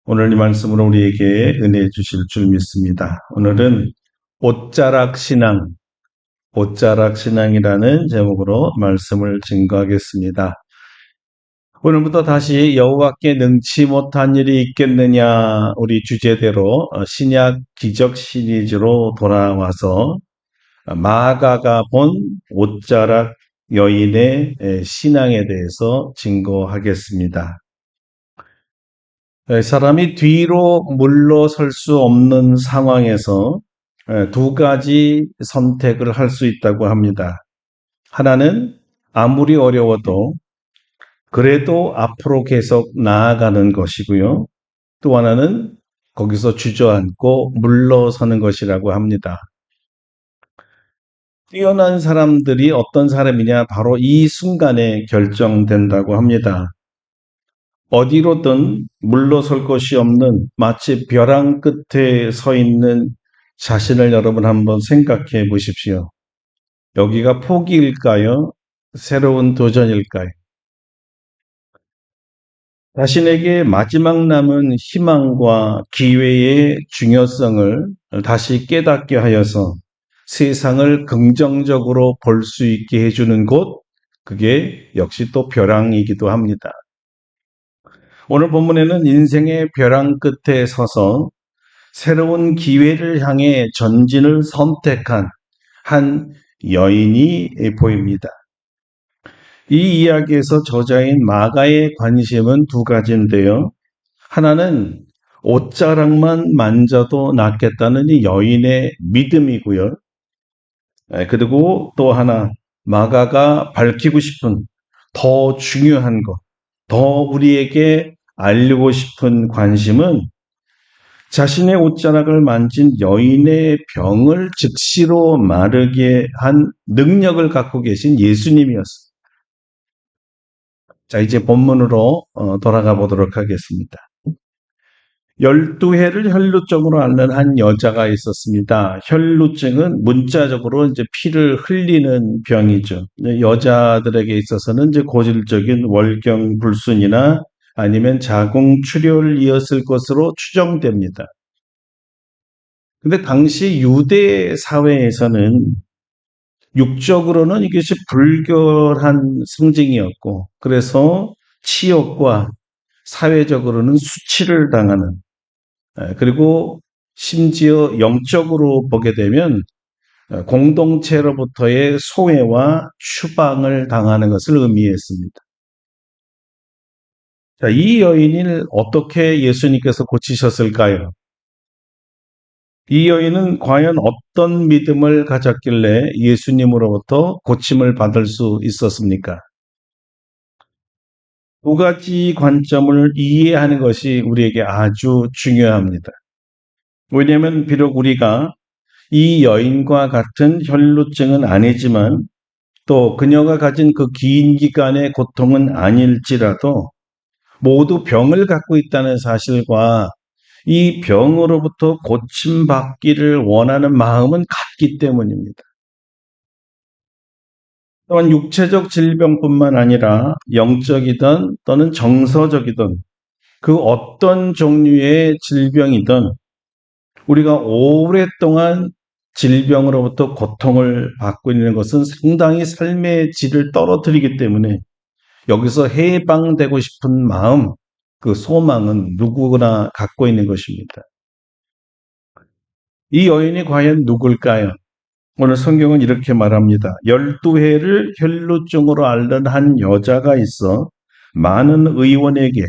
오늘 이 말씀으로 우리에게 은혜 주실 줄 믿습니다. 오늘은 옷자락 신앙, 옷자락 신앙이라는 제목으로 말씀을 증거하겠습니다. 오늘부터 다시 여호와께 능치 못한 일이 있겠느냐 우리 주제대로 신약 기적 시리즈로 돌아와서 마가가 본 옷자락 여인의 신앙에 대해서 증거하겠습니다. 사람이 뒤로 물러설 수 없는 상황에서 두 가지 선택을 할 수 있다고 합니다. 하나는 아무리 어려워도 그래도 앞으로 계속 나아가는 것이고요. 또 하나는 거기서 주저앉고 물러서는 것이라고 합니다. 뛰어난 사람들이 어떤 사람이냐 바로 이 순간에 결정된다고 합니다. 어디로든 물러설 곳이 없는 마치 벼랑 끝에 서 있는 자신을 여러분 한번 생각해 보십시오. 여기가 포기일까요? 새로운 도전일까요? 자신에게 마지막 남은 희망과 기회의 중요성을 다시 깨닫게 하여서 세상을 긍정적으로 볼 수 있게 해주는 곳, 그게 역시 또 벼랑이기도 합니다. 오늘 본문에는 인생의 벼랑 끝에 서서 새로운 기회를 향해 전진을 선택한 한 여인이 보입니다. 이 이야기에서 저자인 마가의 관심은 두 가지인데요. 하나는 옷자락만 만져도 낫겠다는 이 여인의 믿음이고요. 그리고 또 하나, 마가가 밝히고 싶은 더 중요한 것, 더 우리에게 알리고 싶은 관심은 자신의 옷자락을 만진 여인의 병을 즉시로 마르게 한 능력을 갖고 계신 예수님이었습니다. 자, 이제 본문으로 돌아가 보도록 하겠습니다. 12해를 혈루증으로 앓는 한 여자가 있었습니다. 혈루증은 문자적으로 이제 피를 흘리는 병이죠. 여자들에게 있어서는 이제 고질적인 월경불순이나 아니면 자궁출혈이었을 것으로 추정됩니다. 근데 당시 유대 사회에서는 육적으로는 이것이 불결한 상징이었고, 그래서 치욕과 사회적으로는 수치를 당하는, 그리고 심지어 영적으로 보게 되면 공동체로부터의 소외와 추방을 당하는 것을 의미했습니다. 자, 이 여인을 어떻게 예수님께서 고치셨을까요? 이 여인은 과연 어떤 믿음을 가졌길래 예수님으로부터 고침을 받을 수 있었습니까? 두 가지 관점을 이해하는 것이 우리에게 아주 중요합니다. 왜냐하면 비록 우리가 이 여인과 같은 혈루증은 아니지만 또 그녀가 가진 그 긴 기간의 고통은 아닐지라도 모두 병을 갖고 있다는 사실과 이 병으로부터 고침받기를 원하는 마음은 같기 때문입니다. 또한 육체적 질병뿐만 아니라 영적이든 또는 정서적이든 그 어떤 종류의 질병이든 우리가 오랫동안 질병으로부터 고통을 받고 있는 것은 상당히 삶의 질을 떨어뜨리기 때문에 여기서 해방되고 싶은 마음, 그 소망은 누구나 갖고 있는 것입니다. 이 여인이 과연 누굴까요? 오늘 성경은 이렇게 말합니다. 12해를 혈루증으로 앓는 한 여자가 있어 많은 의원에게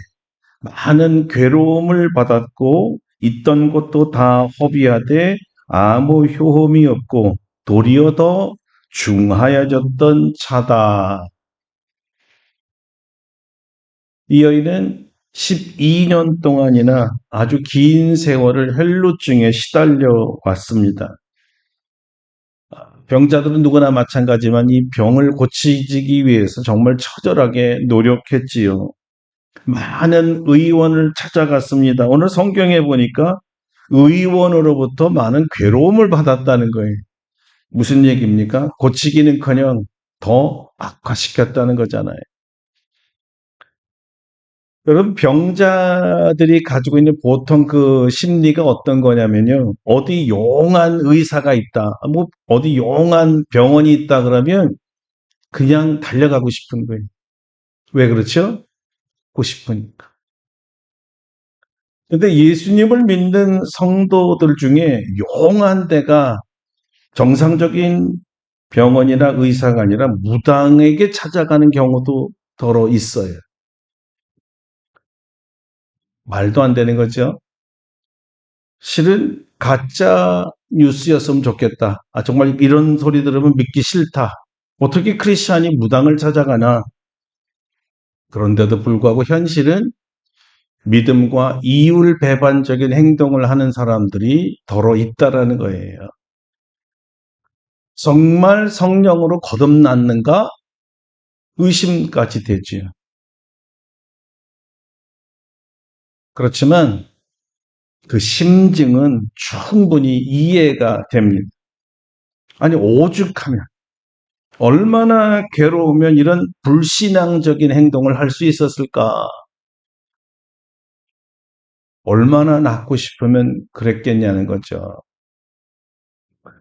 많은 괴로움을 받았고 있던 것도 다 허비하되 아무 효험이 없고 도리어 더 중하여졌던 차다. 이 여인은 12년 동안이나 아주 긴 세월을 혈루증에 시달려 왔습니다. 병자들은 누구나 마찬가지지만 이 병을 고치기 위해서 정말 처절하게 노력했지요. 많은 의원을 찾아갔습니다. 오늘 성경에 보니까 의원으로부터 많은 괴로움을 받았다는 거예요. 무슨 얘기입니까? 고치기는커녕 더 악화시켰다는 거잖아요. 여러분, 병자들이 가지고 있는 보통 그 심리가 어떤 거냐면요. 어디 용한 의사가 있다. 뭐, 어디 용한 병원이 있다 그러면 그냥 달려가고 싶은 거예요. 왜 그렇죠? 고 싶으니까. 근데 예수님을 믿는 성도들 중에 용한 데가 정상적인 병원이나 의사가 아니라 무당에게 찾아가는 경우도 더러 있어요. 말도 안 되는 거죠. 실은 가짜 뉴스였으면 좋겠다. 아, 정말 이런 소리 들으면 믿기 싫다. 어떻게 크리스찬이 무당을 찾아가나? 그런데도 불구하고 현실은 믿음과 이율 배반적인 행동을 하는 사람들이 더러 있다라는 거예요. 정말 성령으로 거듭났는가? 의심까지 되지요. 그렇지만 그 심증은 충분히 이해가 됩니다. 아니, 오죽하면, 얼마나 괴로우면 이런 불신앙적인 행동을 할 수 있었을까? 얼마나 낫고 싶으면 그랬겠냐는 거죠.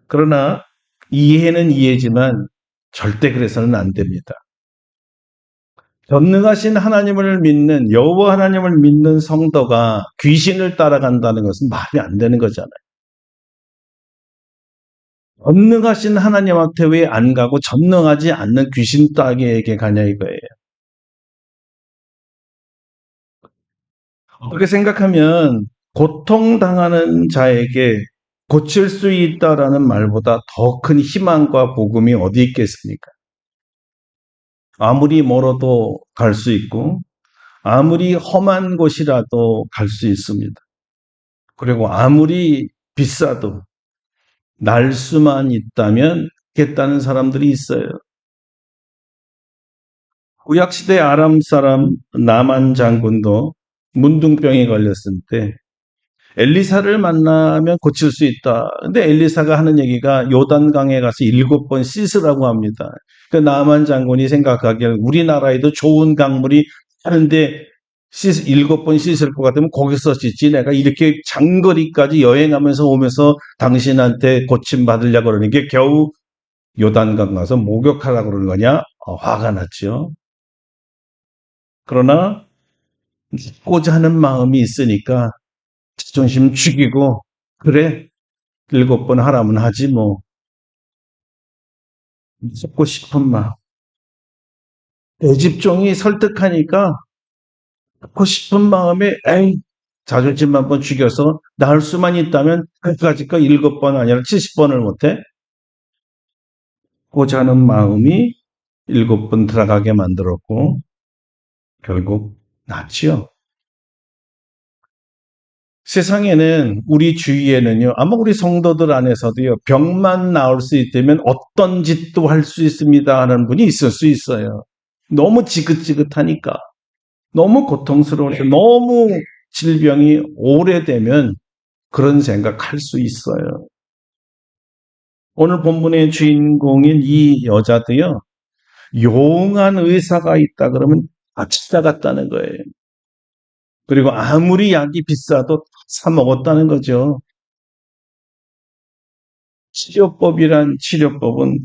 그러나 이해는 이해지만 절대 그래서는 안 됩니다. 전능하신 하나님을 믿는, 여호와 하나님을 믿는 성도가 귀신을 따라간다는 것은 말이 안 되는 거잖아요. 전능하신 하나님한테 왜 안 가고 전능하지 않는 귀신 따기에게 가냐 이거예요. 그렇게 생각하면 고통당하는 자에게 고칠 수 있다라는 말보다 더 큰 희망과 복음이 어디 있겠습니까? 아무리 멀어도 갈 수 있고, 아무리 험한 곳이라도 갈 수 있습니다. 그리고 아무리 비싸도 날 수만 있다면 겠다는 사람들이 있어요. 구약시대 아람 사람 나만 장군도 문둥병에 걸렸을 때 엘리사를 만나면 고칠 수 있다. 근데 엘리사가 하는 얘기가 요단강에 가서 7번 씻으라고 합니다. 그 나만 장군이 생각하기에 우리나라에도 좋은 강물이 하는데 7번 씻을 것 같으면 거기서 씻지. 내가 이렇게 장거리까지 여행하면서 오면서 당신한테 고침 받으려고 그러는 게 겨우 요단강 가서 목욕하라고 그러는 거냐? 화가 났죠. 그러나 고자 하는 마음이 있으니까 자존심 죽이고 그래 7번 하라면 하지 뭐. 쏟고 싶은 마음. 내 집종이 설득하니까 쏟고 싶은 마음에 에이 자존심 한번 죽여서 나을 수만 있다면 끝까지 거 7번 아니라 70번을 못해? 고자 하는 마음이 7번 들어가게 만들었고 결국 낫지요. 세상에는 우리 주위에는요, 아마 우리 성도들 안에서도요, 병만 나을 수 있다면 어떤 짓도 할 수 있습니다 하는 분이 있을 수 있어요. 너무 지긋지긋하니까, 너무 고통스러우니까, 너무 질병이 오래되면 그런 생각할 수 있어요. 오늘 본문의 주인공인 이 여자도요, 용한 의사가 있다 그러면 찾아갔다는 거예요. 그리고 아무리 약이 비싸도 사 먹었다는 거죠. 치료법이란 치료법은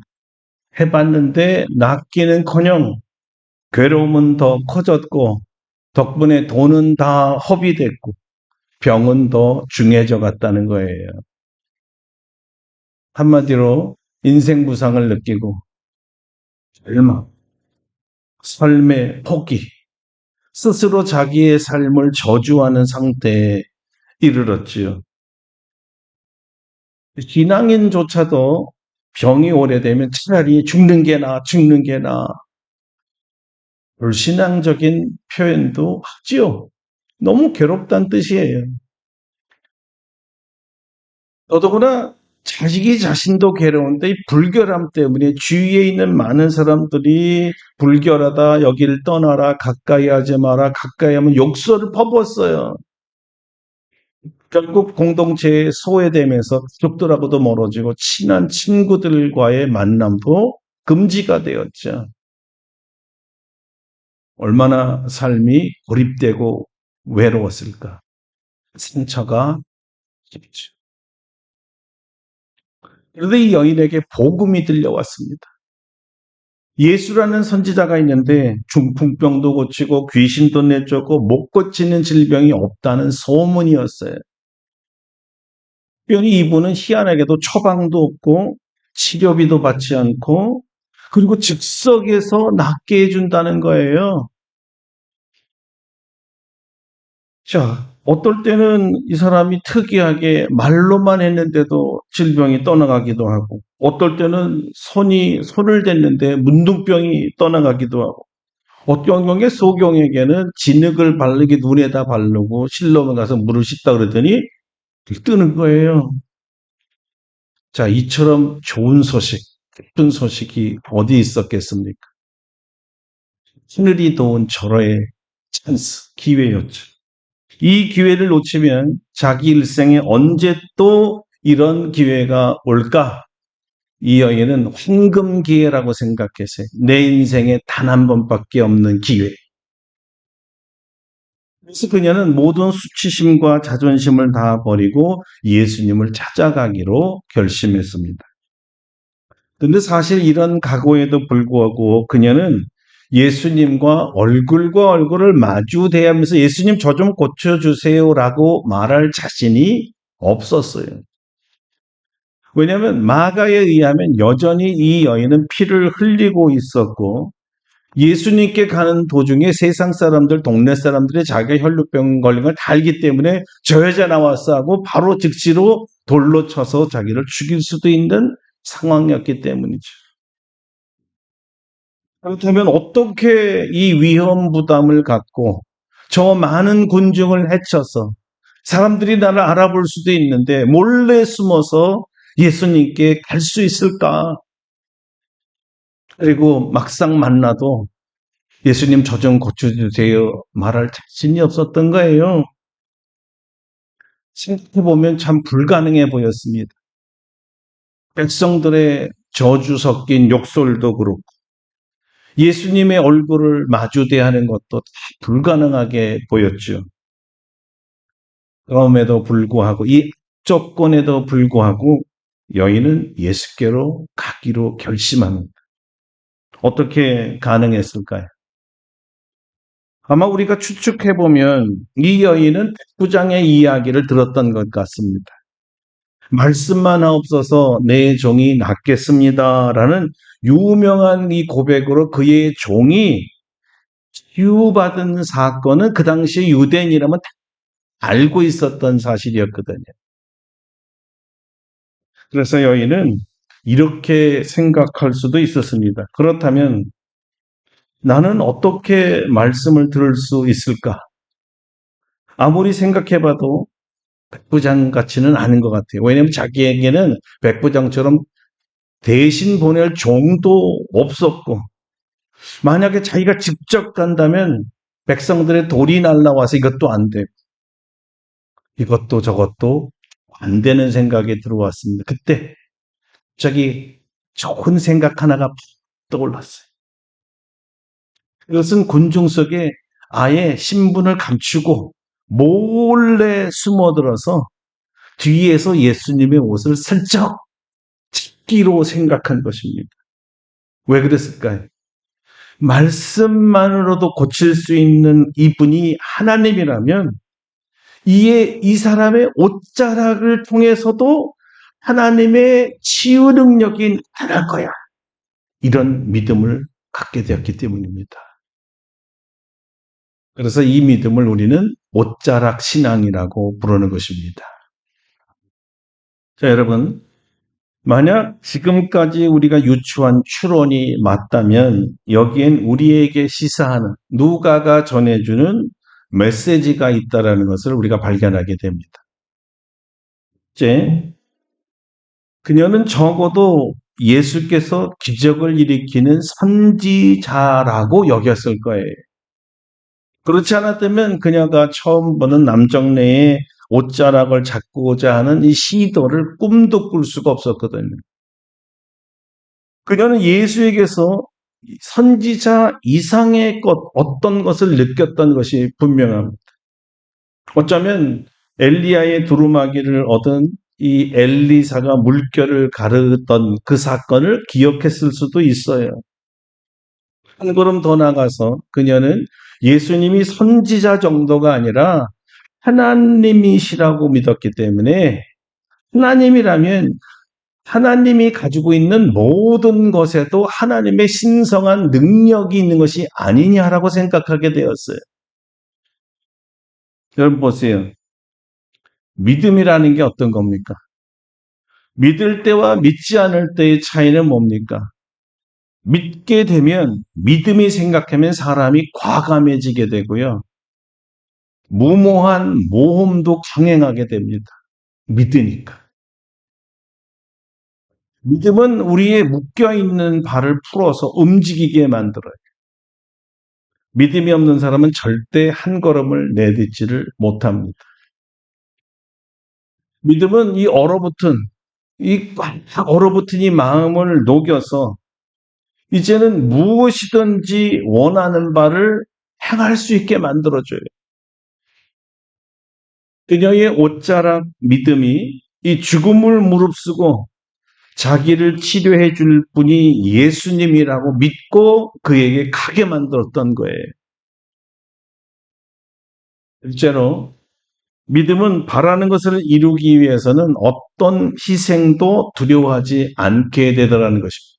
해봤는데 낫기는커녕 괴로움은 더 커졌고 덕분에 돈은 다 허비됐고 병은 더 중해져 갔다는 거예요. 한마디로 인생 무상을 느끼고 절망, 삶의 포기, 스스로 자기의 삶을 저주하는 상태에 이르렀지요. 신앙인조차도 병이 오래되면 차라리 죽는 게 나아, 죽는 게 나아. 불신앙적인 표현도 하지요. 너무 괴롭다는 뜻이에요. 더더구나 자식이 자신도 괴로운데 이 불결함 때문에 주위에 있는 많은 사람들이 불결하다, 여기를 떠나라, 가까이 하지 마라, 가까이 하면 욕설을 퍼부었어요. 결국 공동체에 소외되면서 가족들하고도 멀어지고 친한 친구들과의 만남도 금지가 되었죠. 얼마나 삶이 고립되고 외로웠을까. 상처가 깊죠. 그런데 이 여인에게 복음이 들려왔습니다. 예수라는 선지자가 있는데 중풍병도 고치고 귀신도 내쫓고 못 고치는 질병이 없다는 소문이었어요. 특별히 이분은 희한하게도 처방도 없고 치료비도 받지 않고 그리고 즉석에서 낫게 해준다는 거예요. 자, 어떨 때는 이 사람이 특이하게 말로만 했는데도 질병이 떠나가기도 하고, 어떨 때는 손을 댔는데 문둥병이 떠나가기도 하고, 어떤 경우에 소경에게는 진흙을 바르게 눈에다 바르고 실로만 가서 물을 씻다 그랬더니 뜨는 거예요. 자, 이처럼 좋은 소식, 기쁜 소식이 어디 있었겠습니까? 하늘이 도운 절호의 찬스, 기회였죠. 이 기회를 놓치면 자기 일생에 언제 또 이런 기회가 올까? 이 여인은 황금 기회라고 생각했어요. 내 인생에 단 한 번밖에 없는 기회. 그래서 그녀는 모든 수치심과 자존심을 다 버리고 예수님을 찾아가기로 결심했습니다. 그런데 사실 이런 각오에도 불구하고 그녀는 예수님과 얼굴과 얼굴을 마주대하면서 예수님 저 좀 고쳐주세요라고 말할 자신이 없었어요. 왜냐하면 마가에 의하면 여전히 이 여인은 피를 흘리고 있었고 예수님께 가는 도중에 세상 사람들, 동네 사람들이 자기가 혈루병 걸린 걸 다 알기 때문에 저 여자 나왔어 하고 바로 즉시로 돌로 쳐서 자기를 죽일 수도 있는 상황이었기 때문이죠. 그렇다면 어떻게 이 위험 부담을 갖고 저 많은 군중을 헤쳐서 사람들이 나를 알아볼 수도 있는데 몰래 숨어서 예수님께 갈 수 있을까? 그리고 막상 만나도 예수님 저 좀 고쳐주세요 말할 자신이 없었던 거예요. 생각해보면 참 불가능해 보였습니다. 백성들의 저주 섞인 욕설도 그렇고 예수님의 얼굴을 마주대하는 것도 불가능하게 보였죠. 그럼에도 불구하고 이 조건에도 불구하고 여인은 예수께로 가기로 결심합니다. 어떻게 가능했을까요? 아마 우리가 추측해보면 이 여인은 백부장의 이야기를 들었던 것 같습니다. 말씀만 하옵소서 내 종이 낫겠습니다라는 유명한 이 고백으로 그의 종이 치유받은 사건은 그 당시 유대인이라면 알고 있었던 사실이었거든요. 그래서 여인은 이렇게 생각할 수도 있었습니다. 그렇다면 나는 어떻게 말씀을 들을 수 있을까? 아무리 생각해봐도 백부장 같지는 않은 것 같아요. 왜냐하면 자기에게는 백부장처럼 대신 보낼 종도 없었고, 만약에 자기가 직접 간다면 백성들의 돌이 날라와서 이것도 안 되고, 이것도 저것도 안 되는 생각이 들어왔습니다. 그때 갑자기 좋은 생각 하나가 떠올랐어요. 이것은 군중 속에 아예 신분을 감추고 몰래 숨어들어서 뒤에서 예수님의 옷을 슬쩍 잡기로 생각한 것입니다. 왜 그랬을까요? 말씀만으로도 고칠 수 있는 이분이 하나님이라면 이 사람의 옷자락을 통해서도 하나님의 치유 능력이 나타날 거야. 이런 믿음을 갖게 되었기 때문입니다. 그래서 이 믿음을 우리는 옷자락 신앙이라고 부르는 것입니다. 자, 여러분, 만약 지금까지 우리가 유추한 추론이 맞다면 여기엔 우리에게 시사하는 누가가 전해주는 메시지가 있다는 것을 우리가 발견하게 됩니다. 이제 그녀는 적어도 예수께서 기적을 일으키는 선지자라고 여겼을 거예요. 그렇지 않았다면 그녀가 처음 보는 남정네의 옷자락을 잡고자 하는 이 시도를 꿈도 꿀 수가 없었거든요. 그녀는 예수에게서 선지자 이상의 것, 어떤 것을 느꼈던 것이 분명합니다. 어쩌면 엘리야의 두루마기를 얻은 이 엘리사가 물결을 가르던 그 사건을 기억했을 수도 있어요. 한 걸음 더 나가서 그녀는 예수님이 선지자 정도가 아니라 하나님이시라고 믿었기 때문에 하나님이라면 하나님이 가지고 있는 모든 것에도 하나님의 신성한 능력이 있는 것이 아니냐라고 생각하게 되었어요. 여러분 보세요. 믿음이라는 게 어떤 겁니까? 믿을 때와 믿지 않을 때의 차이는 뭡니까? 믿게 되면 믿음이 생각하면 사람이 과감해지게 되고요. 무모한 모험도 강행하게 됩니다. 믿으니까. 믿음은 우리의 묶여있는 발을 풀어서 움직이게 만들어요. 믿음이 없는 사람은 절대 한 걸음을 내딛지를 못합니다. 믿음은 꽉 얼어붙은 이 마음을 녹여서 이제는 무엇이든지 원하는 바를 행할 수 있게 만들어줘요. 그녀의 옷자락 믿음이 이 죽음을 무릅쓰고 자기를 치료해 줄 분이 예수님이라고 믿고 그에게 가게 만들었던 거예요. 실제로 믿음은 바라는 것을 이루기 위해서는 어떤 희생도 두려워하지 않게 되더라는 것입니다.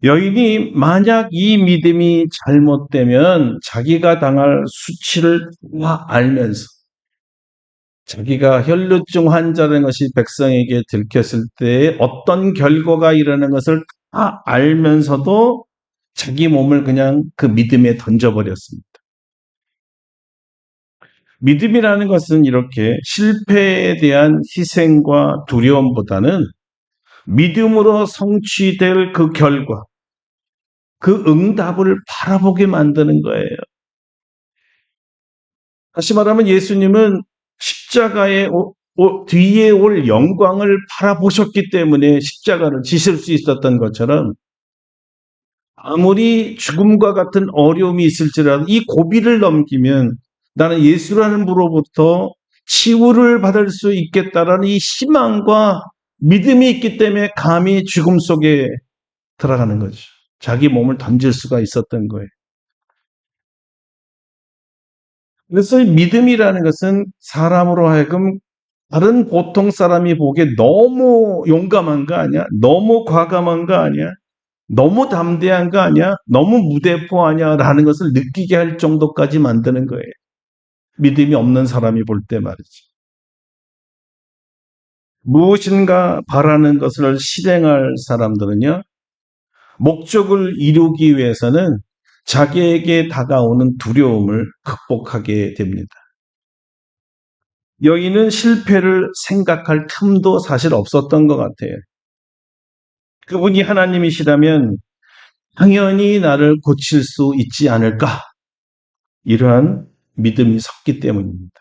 여인이 만약 이 믿음이 잘못되면 자기가 당할 수치를 다 알면서 자기가 혈루증 환자라는 것이 백성에게 들켰을 때 어떤 결과가 일어나는 것을 다 알면서도 자기 몸을 그냥 그 믿음에 던져버렸습니다. 믿음이라는 것은 이렇게 실패에 대한 희생과 두려움보다는 믿음으로 성취될 그 결과, 그 응답을 바라보게 만드는 거예요. 다시 말하면 예수님은 십자가의 뒤에 올 영광을 바라보셨기 때문에 십자가를 지실 수 있었던 것처럼 아무리 죽음과 같은 어려움이 있을지라도 이 고비를 넘기면 나는 예수라는 분으로부터 치유를 받을 수 있겠다라는 이 희망과 믿음이 있기 때문에 감히 죽음 속에 들어가는 거죠. 자기 몸을 던질 수가 있었던 거예요. 그래서 믿음이라는 것은 사람으로 하여금 다른 보통 사람이 보기에 너무 용감한 거 아니야? 너무 과감한 거 아니야? 너무 담대한 거 아니야? 너무 무대포 아니야? 라는 것을 느끼게 할 정도까지 만드는 거예요. 믿음이 없는 사람이 볼 때 말이지. 무엇인가 바라는 것을 실행할 사람들은요, 목적을 이루기 위해서는 자기에게 다가오는 두려움을 극복하게 됩니다. 여인은 실패를 생각할 틈도 사실 없었던 것 같아요. 그분이 하나님이시라면 당연히 나를 고칠 수 있지 않을까? 이러한 믿음이 섰기 때문입니다.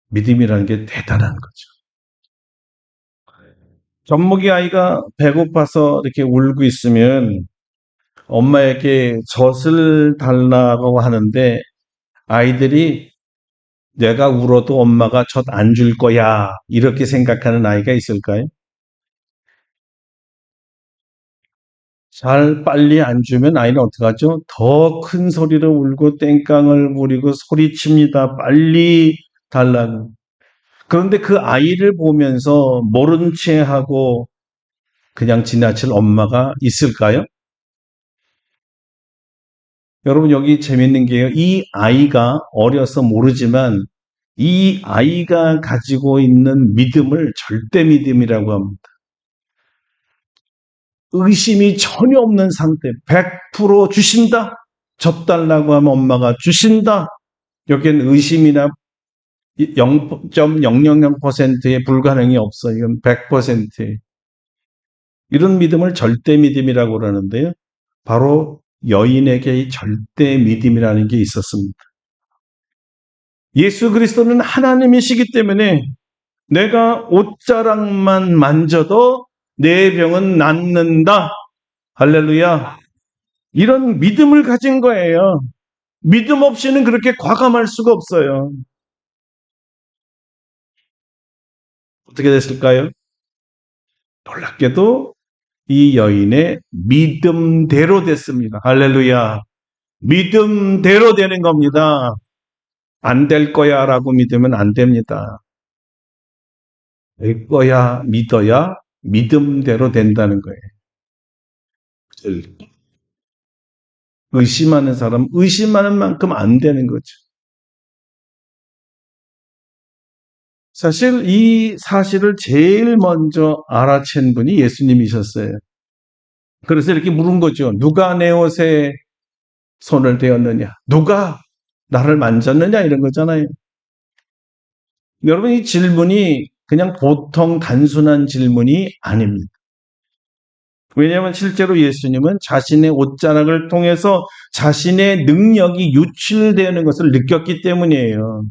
믿음이라는 게 대단한 거죠. 젖먹이 아이가 배고파서 이렇게 울고 있으면 엄마에게 젖을 달라고 하는데 아이들이 내가 울어도 엄마가 젖 안 줄 거야. 이렇게 생각하는 아이가 있을까요? 잘 빨리 안 주면 아이는 어떡하죠? 더 큰 소리로 울고 땡깡을 부리고 소리칩니다. 빨리 달라고. 그런데 그 아이를 보면서 모른 채 하고 그냥 지나칠 엄마가 있을까요? 여러분 여기 재밌는 게요. 이 아이가 어려서 모르지만 이 아이가 가지고 있는 믿음을 절대 믿음이라고 합니다. 의심이 전혀 없는 상태, 100% 주신다? 줬달라고 하면 엄마가 주신다? 여기엔 의심이나 0.000%의 불가능이 없어요. 이건 100%예요. 이런 믿음을 절대 믿음이라고 그러는데요. 바로 여인에게 이 절대 믿음이라는 게 있었습니다. 예수 그리스도는 하나님이시기 때문에 내가 옷자락만 만져도 내 병은 낫는다. 할렐루야. 이런 믿음을 가진 거예요. 믿음 없이는 그렇게 과감할 수가 없어요. 어떻게 됐을까요? 놀랍게도 이 여인의 믿음대로 됐습니다. 할렐루야. 믿음대로 되는 겁니다. 안 될 거야 라고 믿으면 안 됩니다. 될 거야 믿어야 믿음대로 된다는 거예요. 의심하는 사람, 의심하는 만큼 안 되는 거죠. 사실 이 사실을 제일 먼저 알아챈 분이 예수님이셨어요. 그래서 이렇게 물은 거죠. 누가 내 옷에 손을 대었느냐? 누가 나를 만졌느냐? 이런 거잖아요. 여러분, 이 질문이 그냥 보통 단순한 질문이 아닙니다. 왜냐하면 실제로 예수님은 자신의 옷자락을 통해서 자신의 능력이 유출되는 것을 느꼈기 때문이에요.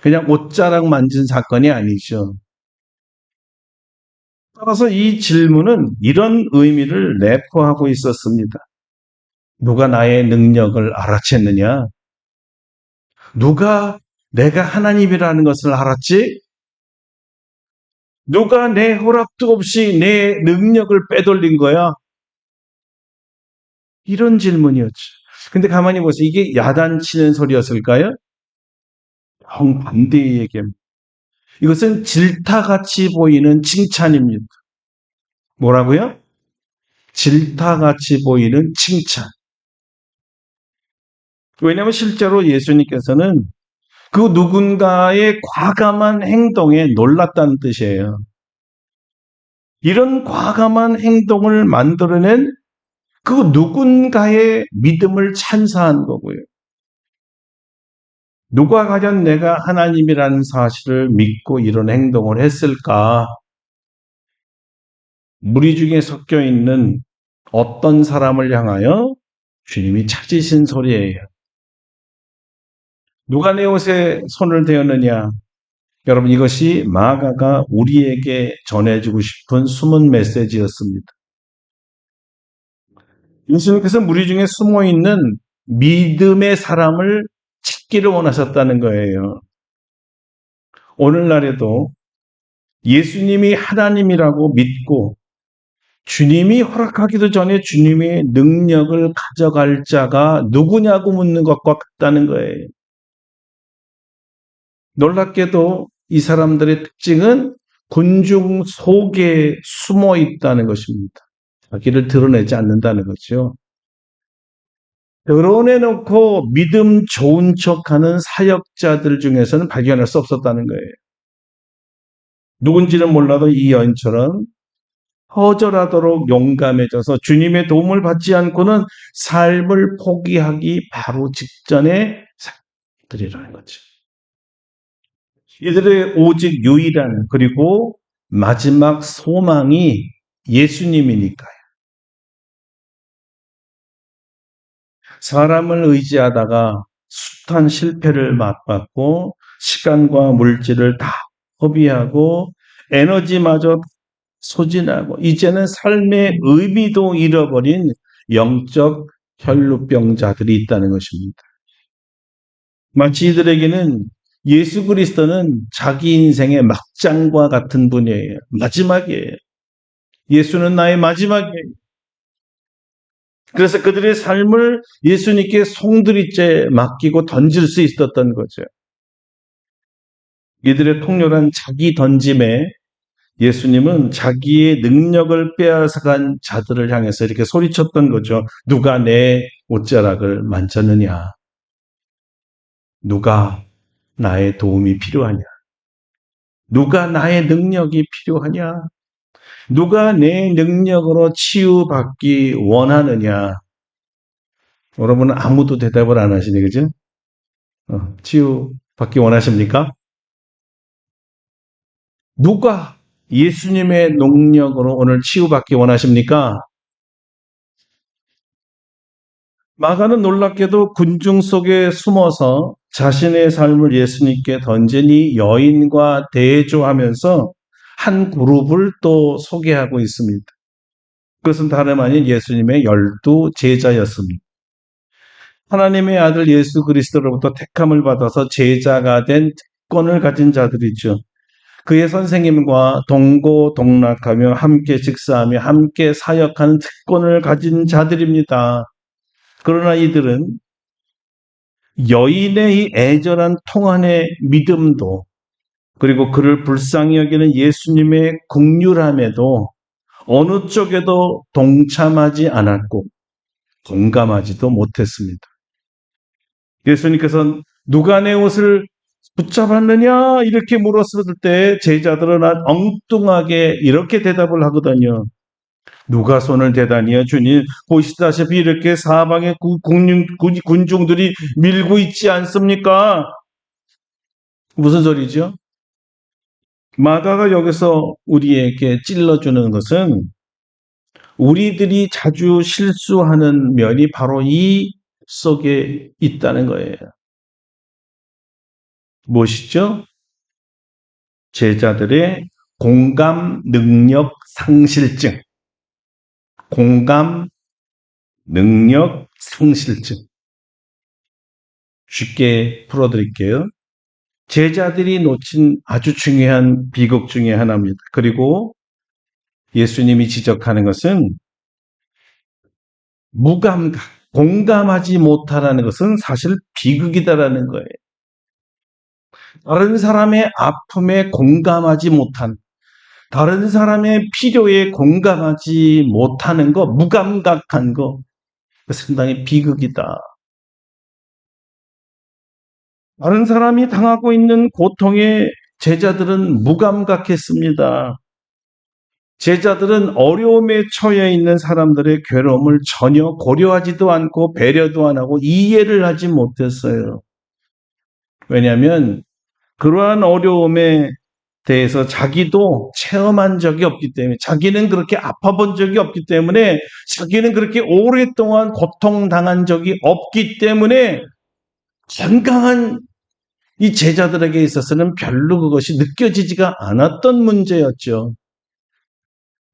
그냥 옷자락 만진 사건이 아니죠. 따라서 이 질문은 이런 의미를 내포하고 있었습니다. 누가 나의 능력을 알아챘느냐? 누가 내가 하나님이라는 것을 알았지? 누가 내 허락도 없이 내 능력을 빼돌린 거야? 이런 질문이었죠. 근데 가만히 보세요. 이게 야단치는 소리였을까요? 정반대의 얘기입니다. 이것은 질타같이 보이는 칭찬입니다. 뭐라고요? 질타같이 보이는 칭찬. 왜냐하면 실제로 예수님께서는 그 누군가의 과감한 행동에 놀랐다는 뜻이에요. 이런 과감한 행동을 만들어낸 그 누군가의 믿음을 찬사한 거고요. 누가 과연 내가 하나님이라는 사실을 믿고 이런 행동을 했을까? 무리 중에 섞여 있는 어떤 사람을 향하여 주님이 찾으신 소리예요. 누가 내 옷에 손을 대었느냐? 여러분, 이것이 마가가 우리에게 전해주고 싶은 숨은 메시지였습니다. 예수님께서 무리 중에 숨어 있는 믿음의 사람을 찾기를 원하셨다는 거예요. 오늘날에도 예수님이 하나님이라고 믿고 주님이 허락하기도 전에 주님의 능력을 가져갈 자가 누구냐고 묻는 것과 같다는 거예요. 놀랍게도 이 사람들의 특징은 군중 속에 숨어 있다는 것입니다. 자기를 드러내지 않는다는 거죠. 드러내놓고 믿음 좋은 척하는 사역자들 중에서는 발견할 수 없었다는 거예요. 누군지는 몰라도 이 여인처럼 허전하도록 용감해져서 주님의 도움을 받지 않고는 삶을 포기하기 바로 직전의 사람들이라는 거죠. 이들의 오직 유일한 그리고 마지막 소망이 예수님이니까요. 사람을 의지하다가 숱한 실패를 맛봤고 시간과 물질을 다 허비하고 에너지마저 소진하고 이제는 삶의 의미도 잃어버린 영적 혈루병자들이 있다는 것입니다. 마치 이들에게는 예수 그리스도는 자기 인생의 막장과 같은 분이에요. 마지막이에요. 예수는 나의 마지막이에요. 그래서 그들의 삶을 예수님께 송두리째 맡기고 던질 수 있었던 거죠. 이들의 통렬한 자기 던짐에 예수님은 자기의 능력을 빼앗아간 자들을 향해서 이렇게 소리쳤던 거죠. 누가 내 옷자락을 만졌느냐? 누가 나의 도움이 필요하냐? 누가 나의 능력이 필요하냐? 누가 내 능력으로 치유받기 원하느냐? 여러분은 아무도 대답을 안 하시네, 그죠? 치유받기 원하십니까? 누가 예수님의 능력으로 오늘 치유받기 원하십니까? 마가는 놀랍게도 군중 속에 숨어서 자신의 삶을 예수님께 던진 이 여인과 대조하면서 한 그룹을 또 소개하고 있습니다. 그것은 다름 아닌 예수님의 12제자였습니다. 하나님의 아들 예수 그리스도로부터 택함을 받아서 제자가 된 특권을 가진 자들이죠. 그의 선생님과 동고동락하며 함께 식사하며 함께 사역하는 특권을 가진 자들입니다. 그러나 이들은 여인의 이 애절한 통한의 믿음도, 그리고 그를 불쌍히 여기는 예수님의 긍휼함에도 어느 쪽에도 동참하지 않았고 공감하지도 못했습니다. 예수님께서는 누가 내 옷을 붙잡았느냐 이렇게 물었을 때 제자들은 엉뚱하게 이렇게 대답을 하거든요. 누가 손을 대다니요 주님, 보시다시피 이렇게 사방에 군중들이 밀고 있지 않습니까? 무슨 소리죠? 마가가 여기서 우리에게 찔러주는 것은 우리들이 자주 실수하는 면이 바로 이 속에 있다는 거예요. 무엇이죠? 제자들의 공감 능력 상실증. 공감 능력 상실증. 쉽게 풀어드릴게요. 제자들이 놓친 아주 중요한 비극 중에 하나입니다. 그리고 예수님이 지적하는 것은 무감각, 공감하지 못하라는 것은 사실 비극이다라는 거예요. 다른 사람의 아픔에 공감하지 못한, 다른 사람의 필요에 공감하지 못하는 거, 무감각한 거, 상당히 비극이다. 다른 사람이 당하고 있는 고통에 제자들은 무감각했습니다. 제자들은 어려움에 처해 있는 사람들의 괴로움을 전혀 고려하지도 않고 배려도 안 하고 이해를 하지 못했어요. 왜냐하면 그러한 어려움에 대해서 자기도 체험한 적이 없기 때문에, 자기는 그렇게 아파본 적이 없기 때문에, 자기는 그렇게 오랫동안 고통당한 적이 없기 때문에 건강한 이 제자들에게 있어서는 별로 그것이 느껴지지가 않았던 문제였죠.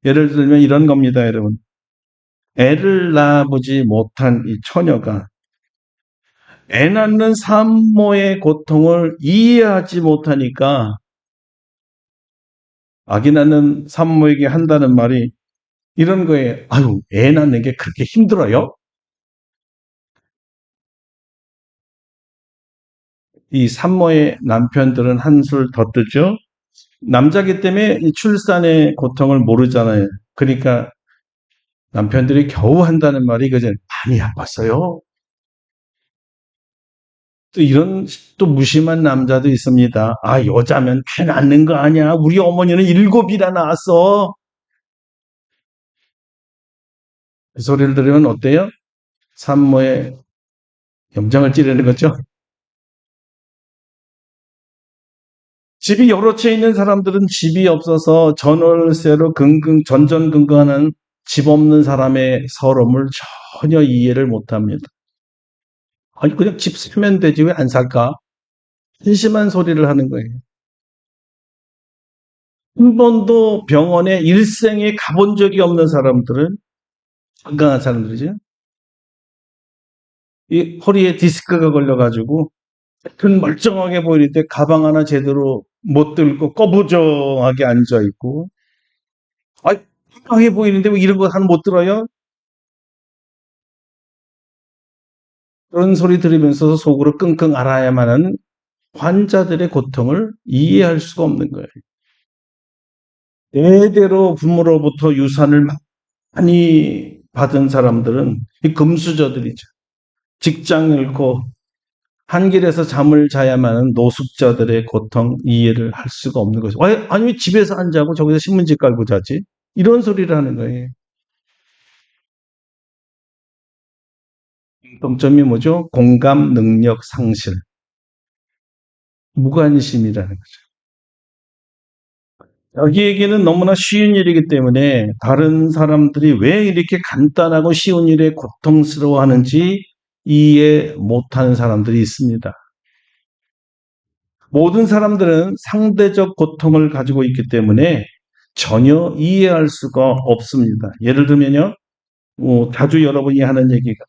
예를 들면 이런 겁니다, 여러분. 애를 낳아보지 못한 이 처녀가 애 낳는 산모의 고통을 이해하지 못하니까 아기 낳는 산모에게 한다는 말이 이런 거예요. 아유, 애 낳는 게 그렇게 힘들어요? 이 산모의 남편들은 한술 더 뜨죠. 남자기 때문에 이 출산의 고통을 모르잖아요. 그러니까 남편들이 겨우 한다는 말이 그저 많이 아팠어요. 또 이런 또 무심한 남자도 있습니다. 아, 여자면 배 낳는 거 아니야. 우리 어머니는 7이나 낳았어. 그 소리를 들으면 어때요? 산모의 염장을 찌르는 거죠. 집이 여러 채 있는 사람들은 집이 없어서 전월세로 전전긍긍하는 집 없는 사람의 서러움을 전혀 이해를 못합니다. 아니, 그냥 집 사면 되지 왜 안 살까? 한심한 소리를 하는 거예요. 한 번도 병원에 일생에 가본 적이 없는 사람들은, 건강한 사람들이죠. 이 허리에 디스크가 걸려가지고 큰 멀쩡하게 보이는데 가방 하나 제대로 못 들고 꺼부정하게 앉아 있고, 아, 건강해 보이는데 왜 이런 거 하나 못 들어요? 그런 소리 들으면서 속으로 끙끙 앓아야만 하는 환자들의 고통을 이해할 수가 없는 거예요. 대대로 부모로부터 유산을 많이 받은 사람들은 이 금수저들이죠. 직장 잃고 한 길에서 잠을 자야만 하는 노숙자들의 고통 이해를 할 수가 없는 거죠. 아니 왜 집에서 안 자고 저기서 신문지 깔고 자지? 이런 소리를 하는 거예요. 공통점이 뭐죠? 공감 능력 상실, 무관심이라는 거죠. 자기에게는 너무나 쉬운 일이기 때문에 다른 사람들이 왜 이렇게 간단하고 쉬운 일에 고통스러워하는지 이해 못하는 사람들이 있습니다. 모든 사람들은 상대적 고통을 가지고 있기 때문에 전혀 이해할 수가 없습니다. 예를 들면요, 자주 여러분이 하는 얘기가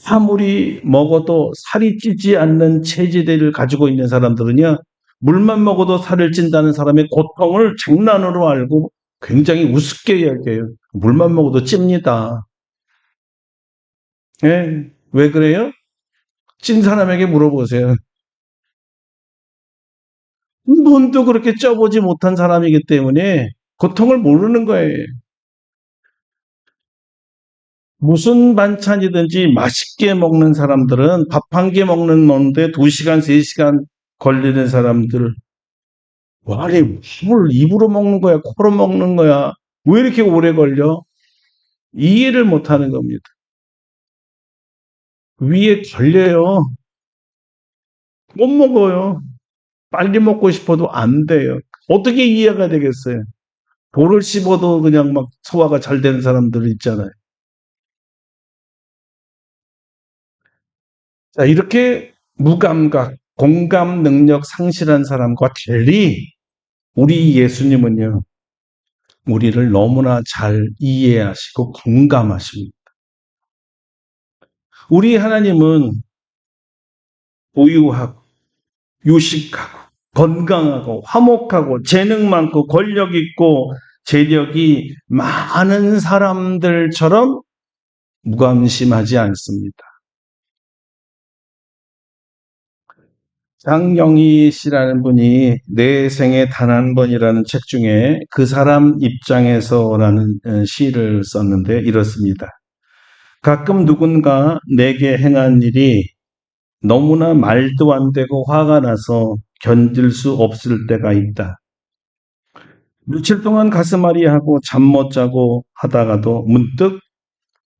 아무리 먹어도 살이 찌지 않는 체질을 가지고 있는 사람들은요, 물만 먹어도 살을 찐다는 사람의 고통을 장난으로 알고 굉장히 우습게 이야기해요. 물만 먹어도 찝니다. 예, 왜 그래요? 찐 사람에게 물어보세요. 눈도 그렇게 쪄보지 못한 사람이기 때문에 고통을 모르는 거예요. 무슨 반찬이든지 맛있게 먹는 사람들은 밥 한 개 먹는데 2시간, 3시간 걸리는 사람들, 아니, 뭘 입으로 먹는 거야, 코로 먹는 거야, 왜 이렇게 오래 걸려? 이해를 못 하는 겁니다. 위에 걸려요. 못 먹어요. 빨리 먹고 싶어도 안 돼요. 어떻게 이해가 되겠어요? 돌을 씹어도 그냥 막 소화가 잘 되는 사람들 있잖아요. 자, 이렇게 무감각, 공감 능력 상실한 사람과 달리 우리 예수님은요, 우리를 너무나 잘 이해하시고 공감하십니다. 우리 하나님은 부유하고 유식하고 건강하고 화목하고 재능 많고 권력 있고 재력이 많은 사람들처럼 무관심하지 않습니다. 장영희 씨라는 분이 내 생에 단 한 번이라는 책 중에 그 사람 입장에서라는 시를 썼는데 이렇습니다. 가끔 누군가 내게 행한 일이 너무나 말도 안 되고 화가 나서 견딜 수 없을 때가 있다. 며칠 동안 가슴앓이하고 잠 못 자고 하다가도 문득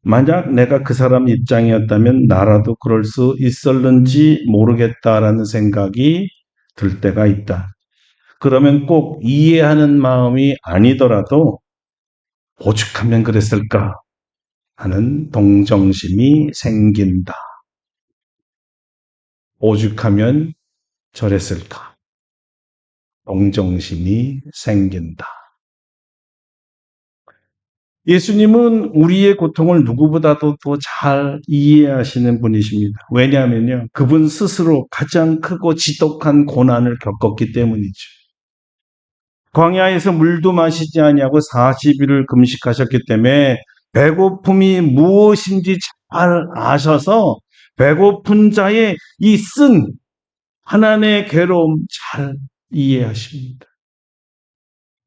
만약 내가 그 사람 입장이었다면 나라도 그럴 수 있었는지 모르겠다라는 생각이 들 때가 있다. 그러면 꼭 이해하는 마음이 아니더라도 오죽하면 그랬을까 하는 동정심이 생긴다. 오죽하면 저랬을까. 동정심이 생긴다. 예수님은 우리의 고통을 누구보다도 더 잘 이해하시는 분이십니다. 왜냐하면요, 그분 스스로 가장 크고 지독한 고난을 겪었기 때문이죠. 광야에서 물도 마시지 아니하고 40일을 금식하셨기 때문에 배고픔이 무엇인지 잘 아셔서 배고픈 자의 이 쓴 하나님의 괴로움 잘 이해하십니다.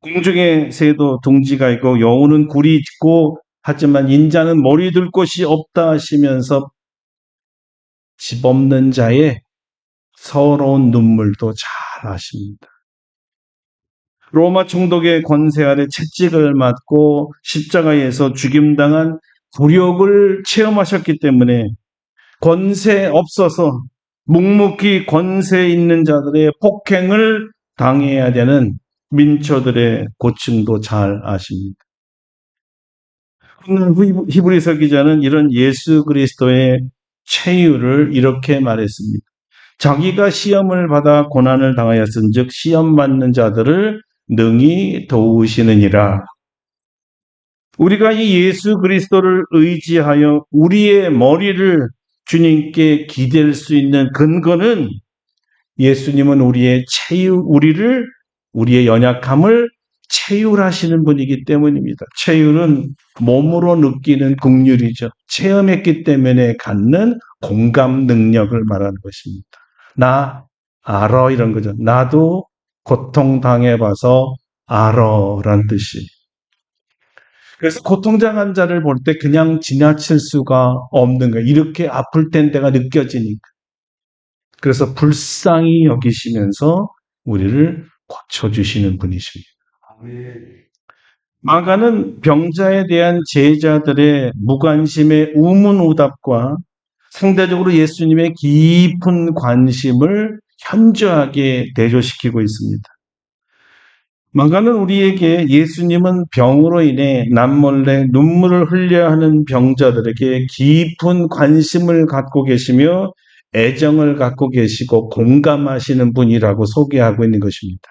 공중에 새도 둥지가 있고 여우는 굴이 있고 하지만 인자는 머리 둘 곳이 없다 하시면서 집 없는 자의 서러운 눈물도 잘 아십니다. 로마 총독의 권세 아래 채찍을 맞고 십자가에서 죽임당한 굴욕을 체험하셨기 때문에 권세 없어서 묵묵히 권세 있는 자들의 폭행을 당해야 되는 민초들의 고충도 잘 아십니다. 오늘 히브리서 기자는 이런 예수 그리스도의 최유를 이렇게 말했습니다. 자기가 시험을 받아 고난을 당하였은즉 시험 받는 자들을 능히 도우시느니라. 우리가 이 예수 그리스도를 의지하여 우리의 머리를 주님께 기댈 수 있는 근거는 예수님은 우리의 연약함을 체휼하시는 분이기 때문입니다. 체휼은 몸으로 느끼는 긍휼이죠. 체험했기 때문에 갖는 공감 능력을 말하는 것입니다. 나 알아 이런 거죠. 나도 고통당해봐서 알아란 뜻이. 그래서 고통당한 자를 볼 때 그냥 지나칠 수가 없는 거예요. 이렇게 아플 땐 내가 느껴지니까. 그래서 불쌍히 여기시면서 우리를 고쳐주시는 분이십니다. 마가는 병자에 대한 제자들의 무관심의 우문우답과 상대적으로 예수님의 깊은 관심을 현저하게 대조시키고 있습니다. 마가는 우리에게 예수님은 병으로 인해 남몰래 눈물을 흘려야 하는 병자들에게 깊은 관심을 갖고 계시며 애정을 갖고 계시고 공감하시는 분이라고 소개하고 있는 것입니다.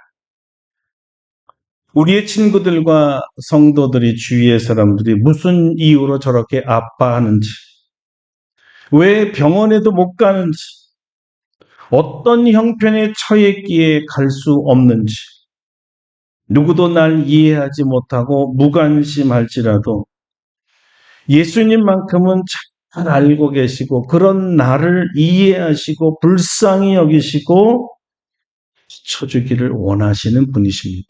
우리의 친구들과 성도들이 주위의 사람들이 무슨 이유로 저렇게 아파하는지, 왜 병원에도 못 가는지, 어떤 형편에 처했기에 갈 수 없는지, 누구도 날 이해하지 못하고 무관심할지라도 예수님만큼은 잘 알고 계시고 그런 나를 이해하시고 불쌍히 여기시고 쳐주기를 원하시는 분이십니다.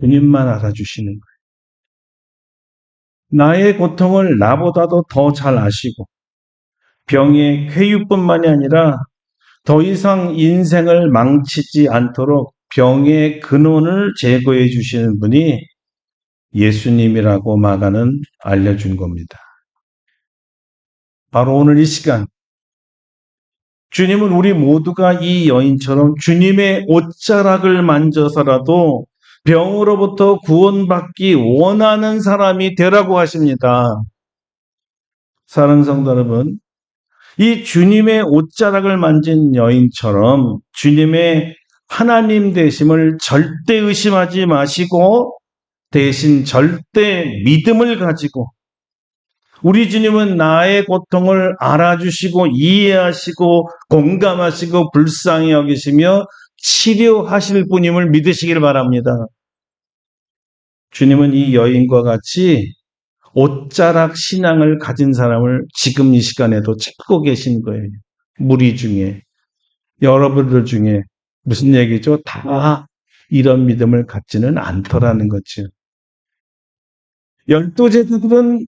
주님만 알아주시는 거예요. 나의 고통을 나보다도 더 잘 아시고 병의 쾌유뿐만이 아니라 더 이상 인생을 망치지 않도록 병의 근원을 제거해 주시는 분이 예수님이라고 마가는 알려준 겁니다. 바로 오늘 이 시간 주님은 우리 모두가 이 여인처럼 주님의 옷자락을 만져서라도 병으로부터 구원받기 원하는 사람이 되라고 하십니다. 사랑하는 성도 여러분, 이 주님의 옷자락을 만진 여인처럼 주님의 하나님 되심을 절대 의심하지 마시고 대신 절대 믿음을 가지고 우리 주님은 나의 고통을 알아주시고 이해하시고 공감하시고 불쌍히 여기시며 치료하실 분임을 믿으시길 바랍니다. 주님은 이 여인과 같이 옷자락 신앙을 가진 사람을 지금 이 시간에도 찾고 계신 거예요. 무리 중에, 여러분들 중에. 무슨 얘기죠? 다 이런 믿음을 갖지는 않더라는 거죠. 12제자들은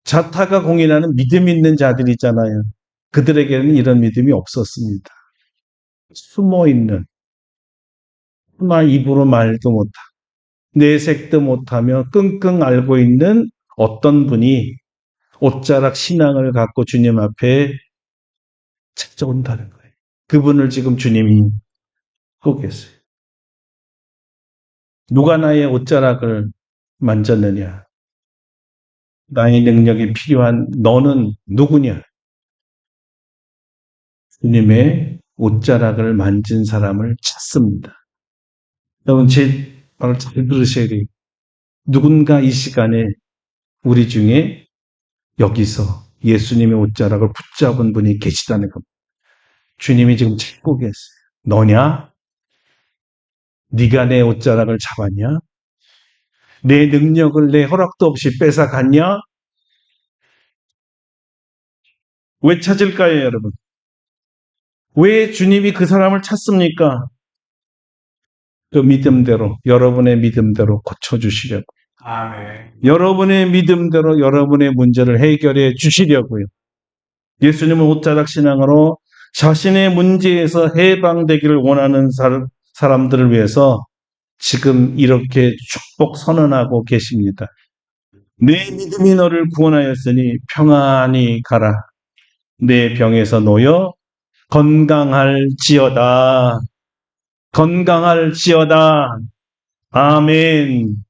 자타가 공인하는 믿음 있는 자들이 있잖아요. 그들에게는 이런 믿음이 없었습니다. 숨어있는, 나 입으로 말도 못하고 내색도 못하며 끙끙 앓고 있는 어떤 분이 옷자락 신앙을 갖고 주님 앞에 찾아온다는 거예요. 그분을 지금 주님이 하고 계세요. 누가 나의 옷자락을 만졌느냐? 나의 능력이 필요한 너는 누구냐? 주님의 옷자락을 만진 사람을 찾습니다. 여러분, 제 말을 잘 들으셔야 돼요. 누군가 이 시간에 우리 중에 여기서 예수님의 옷자락을 붙잡은 분이 계시다는 겁니다. 주님이 지금 찾고 계세요. 너냐? 네가 내 옷자락을 잡았냐? 내 능력을 내 허락도 없이 뺏어갔냐? 왜 찾을까요, 여러분? 왜 주님이 그 사람을 찾습니까? 그 믿음대로, 여러분의 믿음대로 고쳐주시려고. 아멘. 여러분의 믿음대로 여러분의 문제를 해결해 주시려고요. 예수님은 옷자락 신앙으로 자신의 문제에서 해방되기를 원하는 사람들을 위해서 지금 이렇게 축복 선언하고 계십니다. 내 믿음이 너를 구원하였으니 평안히 가라. 내 병에서 놓여 건강할지어다. 건강할지어다. 아멘.